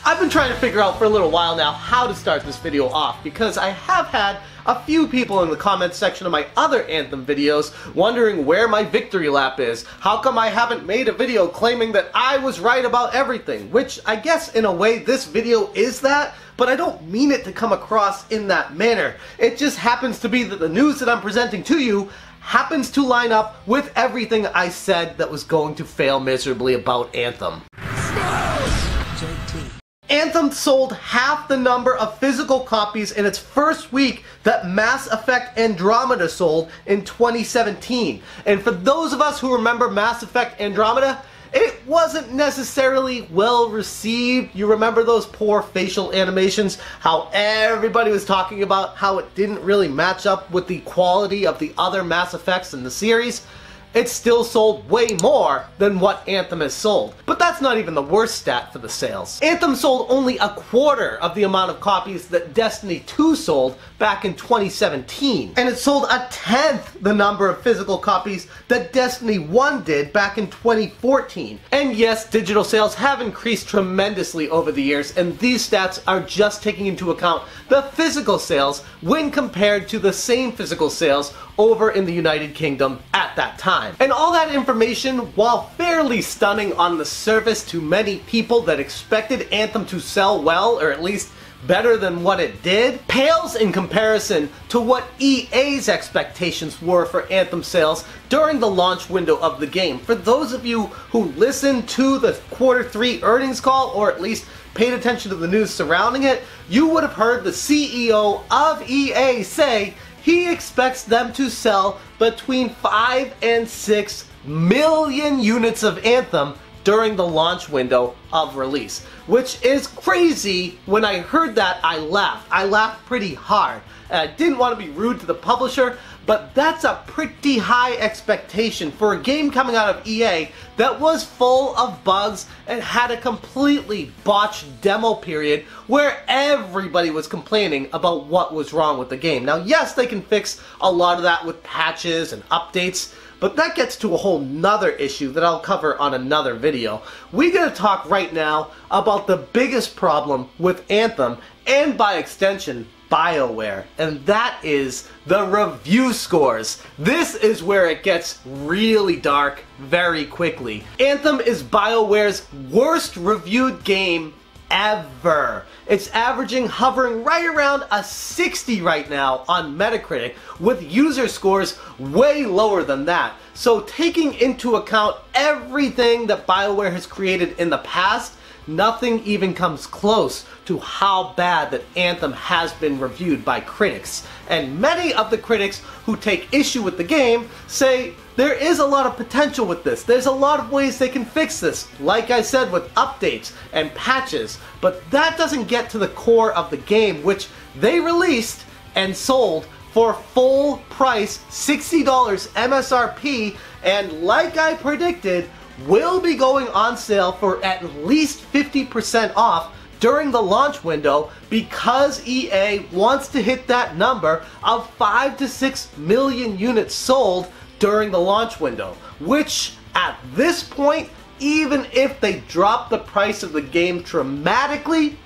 I've been trying to figure out for a little while now how to start this video off because I have had a few people in the comments section of my other Anthem videos wondering where my victory lap is. How come I haven't made a video claiming that I was right about everything? Which I guess in a way this video is that, but I don't mean it to come across in that manner. It just happens to be that the news that I'm presenting to you happens to line up with everything I said that was going to fail miserably about Anthem. Anthem sold half the number of physical copies in its first week that Mass Effect Andromeda sold in 2017. And for those of us who remember Mass Effect Andromeda, it wasn't necessarily well received. You remember those poor facial animations? How everybody was talking about how it didn't really match up with the quality of the other Mass Effects in the series. It still sold way more than what Anthem has sold. But that's not even the worst stat for the sales. Anthem sold only a quarter of the amount of copies that Destiny 2 sold back in 2017. And it sold a tenth the number of physical copies that Destiny 1 did back in 2014. And yes, digital sales have increased tremendously over the years, and these stats are just taking into account the physical sales when compared to the same physical sales over in the United Kingdom at that time. And all that information, while fairly stunning on the surface to many people that expected Anthem to sell well, or at least better than what it did, pales in comparison to what EA's expectations were for Anthem sales during the launch window of the game. For those of you who listened to the Q3 earnings call, or at least paid attention to the news surrounding it, you would have heard the CEO of EA say he expects them to sell between 5 and 6 million units of Anthem during the launch window of release. Which is crazy. When I heard that, I laughed. I laughed pretty hard. And I didn't want to be rude to the publisher, but that's a pretty high expectation for a game coming out of EA that was full of bugs and had a completely botched demo period where everybody was complaining about what was wrong with the game. Now, yes, they can fix a lot of that with patches and updates, but that gets to a whole nother issue that I'll cover on another video. We're going to talk right now about the biggest problem with Anthem, and by extension, BioWare, and that is the review scores. This is where it gets really dark very quickly. Anthem is BioWare's worst reviewed game ever. It's hovering right around a 60 right now on Metacritic, with user scores way lower than that. So taking into account everything that BioWare has created in the past, nothing even comes close to how bad that Anthem has been reviewed by critics. And many of the critics who take issue with the game say there is a lot of potential with this. There's a lot of ways they can fix this, like I said, with updates and patches. But that doesn't get to the core of the game, which they released and sold for full price, $60 MSRP, and like I predicted, will be going on sale for at least 50% off during the launch window because EA wants to hit that number of 5 to 6 million units sold during the launch window, which at this point, even if they drop the price of the game dramatically,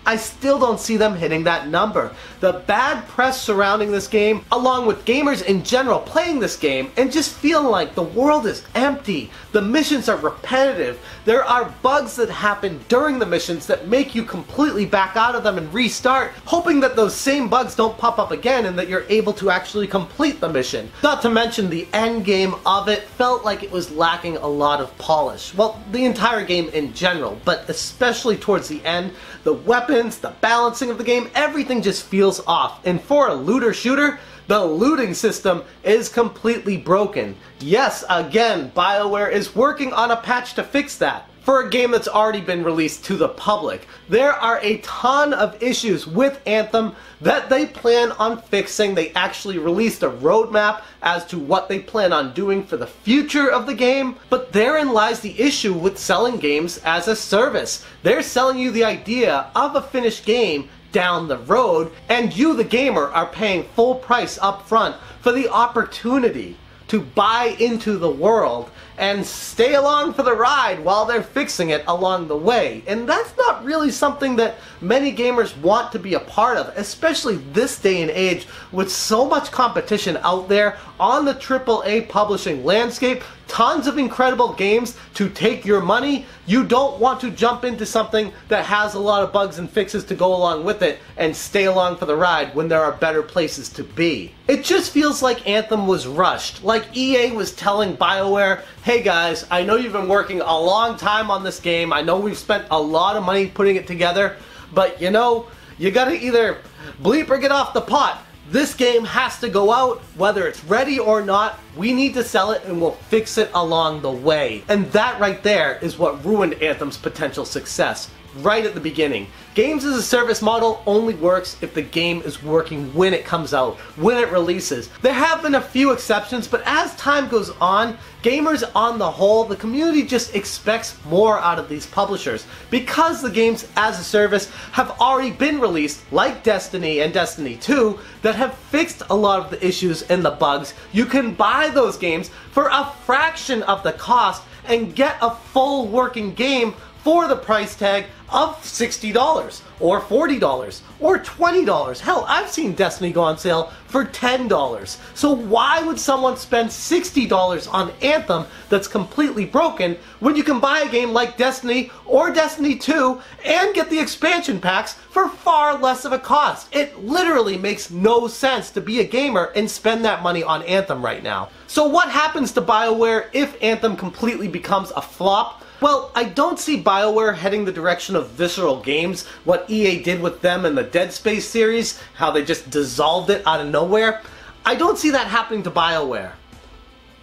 I still don't see them hitting that number. The bad press surrounding this game, along with gamers in general playing this game and just feeling like the world is empty, the missions are repetitive, there are bugs that happen during the missions that make you completely back out of them and restart, hoping that those same bugs don't pop up again and that you're able to actually complete the mission. Not to mention the end game of it felt like it was lacking a lot of polish. Well, the entire game in general, but especially towards the end, the weapons, the balancing of the game, everything just feels off. And for a looter shooter, the looting system is completely broken. Yes, again, BioWare is working on a patch to fix that. For a game that's already been released to the public, there are a ton of issues with Anthem that they plan on fixing. They actually released a roadmap as to what they plan on doing for the future of the game, but therein lies the issue with selling games as a service. They're selling you the idea of a finished game down the road, and you, the gamer, are paying full price up front for the opportunity to buy into the world and stay along for the ride while they're fixing it along the way. And that's not really something that many gamers want to be a part of, especially this day and age with so much competition out there on the AAA publishing landscape. Tons of incredible games to take your money. You don't want to jump into something that has a lot of bugs and fixes to go along with it and stay along for the ride when there are better places to be. It just feels like Anthem was rushed. Like EA was telling BioWare, hey guys, I know you've been working a long time on this game. I know we've spent a lot of money putting it together, but you know, you gotta either bleep or get off the pot. This game has to go out, whether it's ready or not. We need to sell it and we'll fix it along the way. And that right there is what ruined Anthem's potential success right at the beginning. Games as a service model only works if the game is working when it comes out, when it releases. There have been a few exceptions, but as time goes on, gamers on the whole, the community just expects more out of these publishers. Because the games as a service have already been released, like Destiny and Destiny 2, that have fixed a lot of the issues and the bugs, you can buy those games for a fraction of the cost and get a full working game for the price tag of $60 or $40 or $20. Hell, I've seen Destiny go on sale for $10. So why would someone spend $60 on Anthem that's completely broken when you can buy a game like Destiny or Destiny 2 and get the expansion packs for far less of a cost? It literally makes no sense to be a gamer and spend that money on Anthem right now. So what happens to BioWare if Anthem completely becomes a flop? Well, I don't see BioWare heading the direction of Visceral Games, what EA did with them in the Dead Space series, how they just dissolved it out of nowhere. I don't see that happening to BioWare.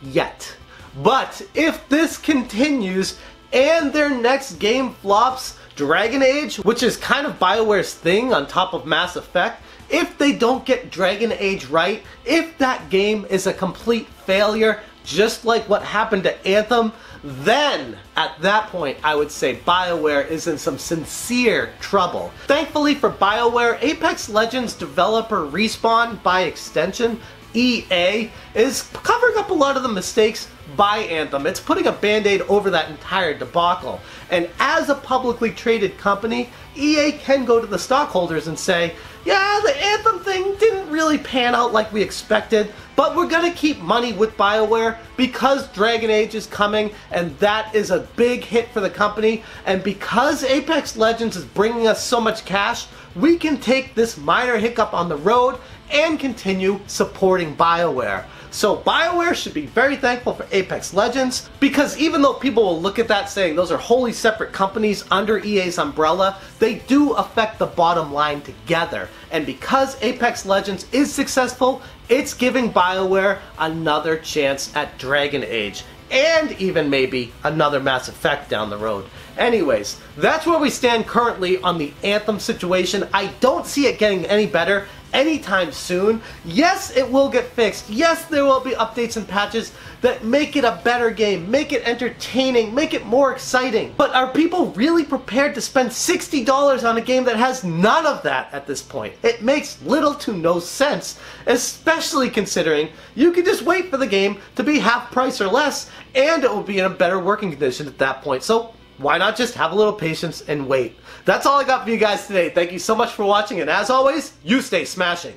Yet. But if this continues and their next game flops, Dragon Age, which is kind of BioWare's thing on top of Mass Effect, if they don't get Dragon Age right, if that game is a complete failure, just like what happened to Anthem, then at that point I would say BioWare is in some sincere trouble. Thankfully for BioWare, Apex Legends developer Respawn, by extension EA, is covering up a lot of the mistakes by Anthem. It's putting a band-aid over that entire debacle. And as a publicly traded company, EA can go to the stockholders and say, yeah, the Anthem thing didn't really pan out like we expected, but we're gonna keep money with BioWare because Dragon Age is coming, and that is a big hit for the company, and because Apex Legends is bringing us so much cash, we can take this minor hiccup on the road and continue supporting BioWare. So BioWare should be very thankful for Apex Legends, because even though people will look at that saying those are wholly separate companies under EA's umbrella, they do affect the bottom line together. And because Apex Legends is successful, it's giving BioWare another chance at Dragon Age, and even maybe another Mass Effect down the road. Anyways, that's where we stand currently on the Anthem situation. I don't see it getting any better anytime soon. Yes, it will get fixed. Yes, there will be updates and patches that make it a better game, make it entertaining, make it more exciting. But are people really prepared to spend $60 on a game that has none of that at this point? It makes little to no sense, especially considering you can just wait for the game to be half price or less, and it will be in a better working condition at that point. So why not just have a little patience and wait? That's all I got for you guys today. Thank you so much for watching, and as always, you stay smashing.